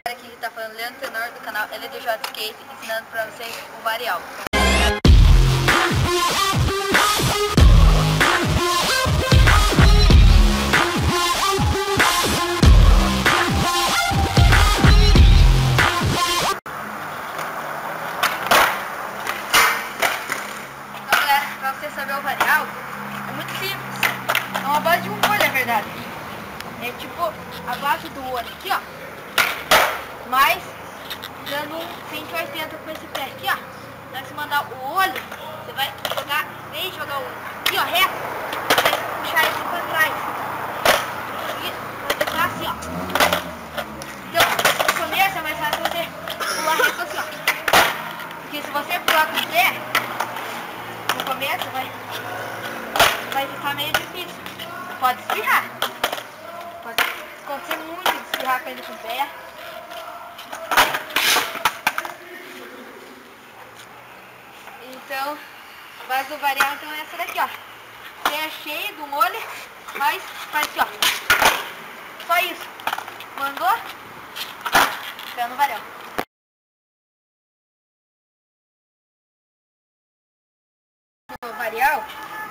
Aqui que tá falando Leandro Tenor do canal LDJ Skate, ensinando pra vocês o varial. Então galera, pra você saber o varial, é muito simples. É uma base de um olho, é verdade. É tipo a base do olho aqui, ó. Mas dando um 180 com esse pé aqui, ó. Então, se mandar o olho, você vai jogar, em vez de jogar o olho aqui, ó, reto, você vai puxar ele pra trás. E vai deixar assim, ó. Então, no começo é mais fácil você pular reto assim, ó. Porque se você pular com o pé, no começo vai ficar meio difícil. Pode espirrar. Pode acontecer muito de espirrar com ele com o pé. Então, a base do varial então é essa daqui, ó. Você é cheio do molho, mas faz aqui, ó. Só isso. Mandou? Pé no varial. O varial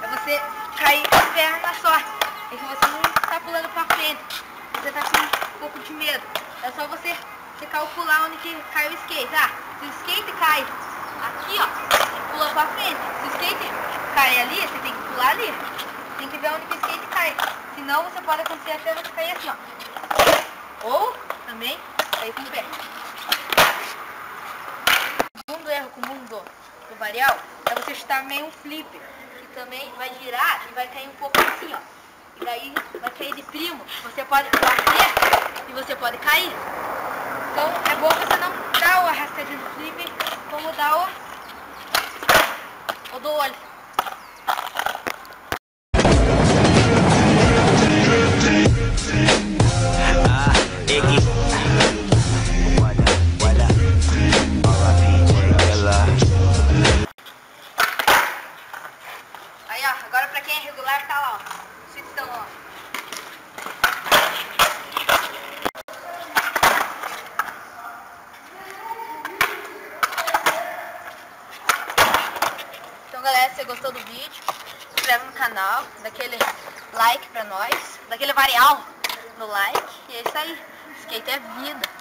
é você cair a perna só. É que você não está pulando pra frente. Você tá com um pouco de medo. É só você calcular onde que cai o skate. Ah, se o skate cai aqui, ó, pula pra frente. Se o skate cai ali, você tem que pular ali. Tem que ver onde que o skate cai. Senão você pode acontecer até você cair assim, ó. Ou também cair com o pé. O segundo erro comum do varial é você chutar meio um flip. Que também vai girar e vai cair um pouco assim, ó. E daí vai cair de primo. Você pode bater e você pode cair. Então é bom você não dar o arrastadinho do flip como dar o do olho. Aí ó, agora pra quem é regular tá lá, ó. Então, ó. Então galera, se você gostou do vídeo, se inscreve no canal, dá aquele like pra nós, dá aquele varial no like, e é isso aí, skate é vida.